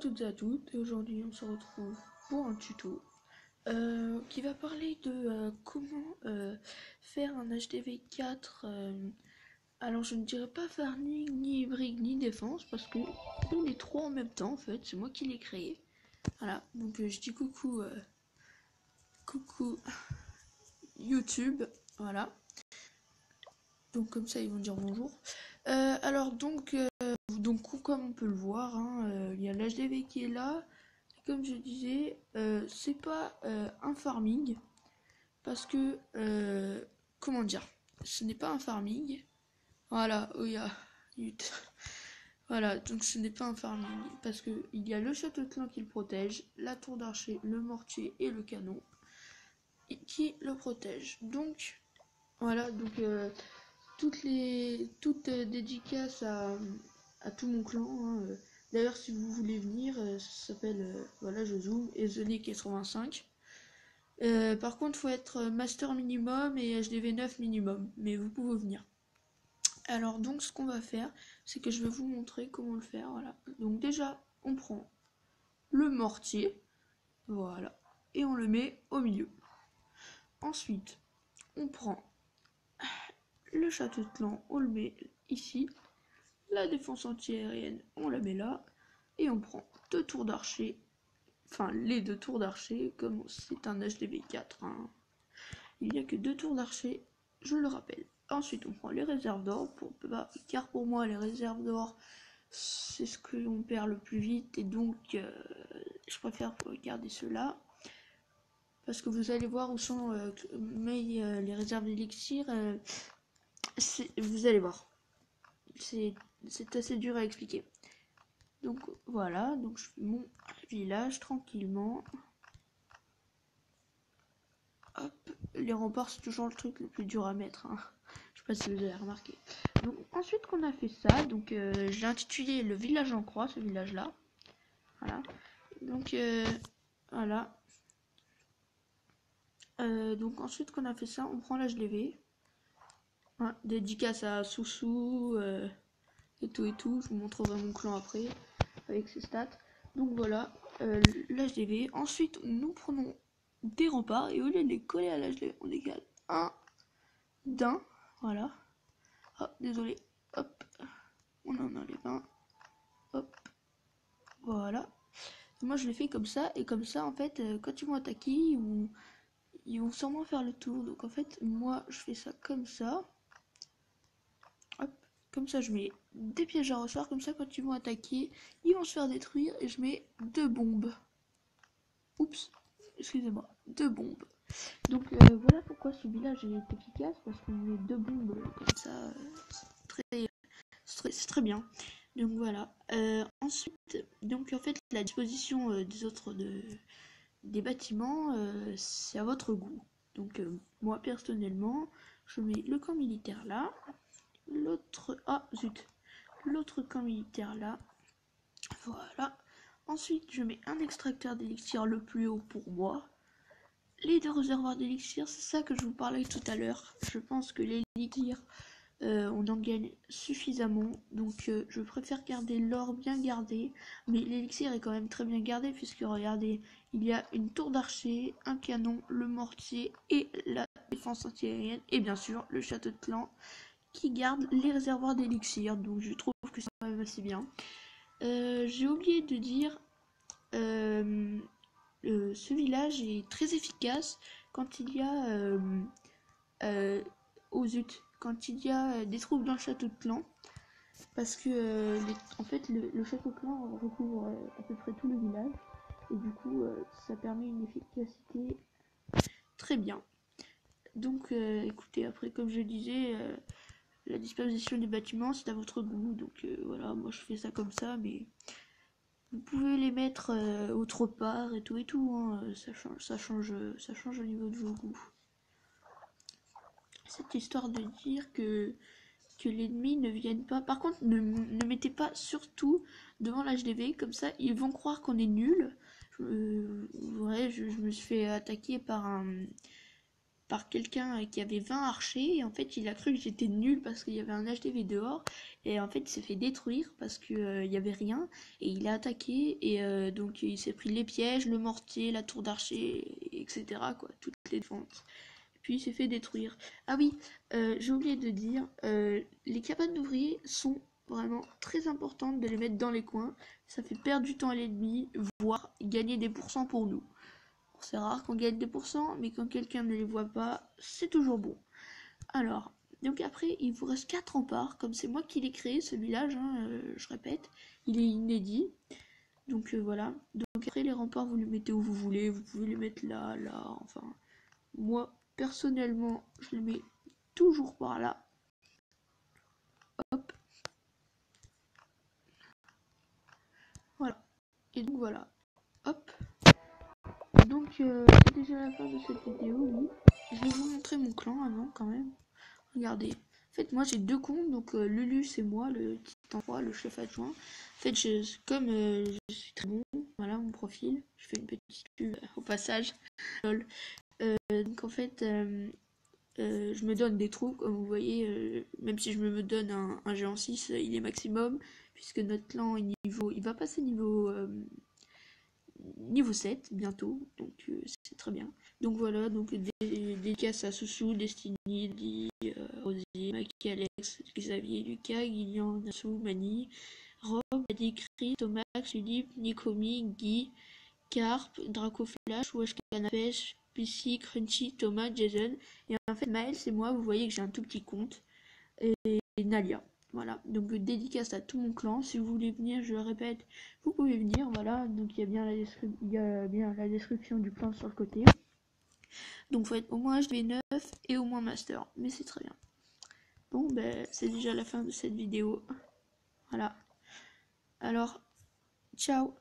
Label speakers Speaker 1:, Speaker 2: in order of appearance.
Speaker 1: toutes et à toutes, et aujourd'hui on se retrouve pour un tuto qui va parler de comment faire un HDV4. Alors je ne dirais pas faire ni hybride ni défense parce que c'est les trois en même temps en fait, c'est moi qui l'ai créé. Voilà, donc je dis coucou YouTube, voilà. Donc comme ça ils vont dire bonjour. Alors donc comme on peut le voir, il y a l'HDV qui est là. Comme je disais, c'est pas un farming parce que comment dire, ce n'est pas un farming. Voilà, oh, voilà, donc ce n'est pas un farming parce que il y a le château de clan qui le protège, la tour d'archer, le mortier et le canon qui le protègent. Donc voilà, donc toutes dédicaces à tout mon clan. D'ailleurs, si vous voulez venir, ça s'appelle, voilà, je zoome, Ezone85. Par contre, faut être master minimum et HDV 9 minimum, mais vous pouvez venir. Alors, donc, ce qu'on va faire, c'est que je vais vous montrer comment le faire, voilà. Donc, déjà, on prend le mortier, voilà, et on le met au milieu. Ensuite, on prend le château de clan, on le met ici. La défense anti-aérienne, on la met là. Et on prend deux tours d'archer. Enfin, les deux tours d'archer, comme c'est un HDV4. Il n'y a que deux tours d'archer, je le rappelle. Ensuite, on prend les réserves d'or. Car pour moi, les réserves d'or, c'est ce que l'on perd le plus vite. Et donc, je préfère garder ceux-là. Parce que vous allez voir où sont les réserves d'élixir. Vous allez voir. C'est assez dur à expliquer. Donc voilà, donc je fais mon village tranquillement. Hop, les remparts c'est toujours le truc le plus dur à mettre. Je sais pas si vous avez remarqué. Donc ensuite qu'on a fait ça, donc j'ai intitulé le village en croix, ce village là. Voilà. Donc voilà. Donc ensuite qu'on a fait ça, on prend l'HDV. Voilà, dédicace à Soussou et tout. Je vous montrerai mon clan après avec ses stats. Donc voilà, l'HDV. Ensuite, nous prenons des remparts et au lieu de les coller à l'HDV, on décale un d'un. Voilà. Oh, désolé. Hop. On en enlève un. Hop. Voilà. Et moi, je l'ai fait comme ça. Et comme ça, en fait, quand ils vont attaquer, ils vont sûrement faire le tour. Donc en fait, moi, je fais ça comme ça. Hop. Comme ça, je mets des pièges à ressort. Comme ça, quand ils vont attaquer, ils vont se faire détruire. Et je mets deux bombes. Oups, excusez-moi, deux bombes. Donc voilà pourquoi ce village est efficace, parce qu'on met deux bombes comme ça, c'est très bien. Donc voilà. Ensuite, donc en fait la disposition des autres des bâtiments, c'est à votre goût. Donc moi personnellement, je mets le camp militaire là, l'autre l'autre camp militaire là. Voilà. Ensuite, je mets un extracteur d'élixir le plus haut pour moi. Les deux réservoirs d'élixir, c'est ça que je vous parlais tout à l'heure. Je pense que l'élixir, on en gagne suffisamment. Donc, je préfère garder l'or bien gardé. Mais l'élixir est quand même très bien gardé, puisque regardez, il y a une tour d'archer, un canon, le mortier et la défense anti-aérienne. Et bien sûr, le château de clan qui garde les réservoirs d'élixir. Donc, je trouve que c'est quand même assez bien. J'ai oublié de dire, ce village est très efficace quand il y a quand il y a des troupes dans le château de clan, parce que en fait le château de clan recouvre à peu près tout le village et du coup ça permet une efficacité très bien. Donc écoutez, après comme je disais, la disposition des bâtiments c'est à votre goût, donc voilà, moi je fais ça comme ça, mais vous pouvez les mettre autre part et tout, ça change au niveau de vos goûts. Cette histoire de dire que l'ennemi ne vienne pas. Par contre, ne mettez pas surtout devant l'HDV, comme ça ils vont croire qu'on est nul. Je me suis fait attaquer par par quelqu'un qui avait 20 archers, et en fait il a cru que j'étais nul parce qu'il y avait un HDV dehors, et en fait il s'est fait détruire parce que il y avait rien, et il a attaqué, et donc il s'est pris les pièges, le mortier, la tour d'archer, etc. quoi, toutes les défenses. Puis il s'est fait détruire. Ah oui, j'ai oublié de dire, les cabanes d'ouvriers sont vraiment très importantes de les mettre dans les coins. Ça fait perdre du temps à l'ennemi, voire gagner des pourcents pour nous. C'est rare qu'on gagne des pourcents, mais quand quelqu'un ne les voit pas, c'est toujours bon. Alors, donc après, il vous reste 4 remparts, comme c'est moi qui l'ai créé, ce village, hein, je répète, il est inédit. Donc voilà. Donc après, les remparts, vous les mettez où vous voulez, vous pouvez les mettre là, là, enfin... Moi, personnellement, je les mets toujours par là. Hop. Voilà. Et donc voilà. Hop. Donc c'est déjà la fin de cette vidéo, oui. Je vais vous montrer mon clan avant quand même. Regardez. En fait, moi j'ai 2 comptes. Donc Lulu, c'est moi, le titan roi, le chef adjoint. En fait, comme je suis très bon, voilà mon profil. Je fais une petite pub au passage. Donc en fait... je me donne des trous, comme vous voyez, même si je me donne un géant 6, il est maximum, puisque notre clan est il va passer niveau 7 bientôt, donc c'est très bien. Donc voilà, donc dédicace à Soussou, Destiny, Di, Rosier, Maki, Alex, Xavier, Lucas, Guillian, Nassou, Mani, Rob, Adikri, Thomas, Philippe, Nikomi, Guy, Carp, Draco Flash, Wash Canapèche, PC, Crunchy, Thomas, Jason. Et en fait, Maël, c'est moi, vous voyez que j'ai un tout petit compte. Et Nalia. Voilà, donc dédicace à tout mon clan. Si vous voulez venir, je le répète, vous pouvez venir. Voilà, donc il y a bien la description du clan sur le côté. Donc faut être au moins HV9 et au moins Master. Mais c'est très bien. Bon, ben, c'est déjà la fin de cette vidéo. Voilà. Alors, ciao.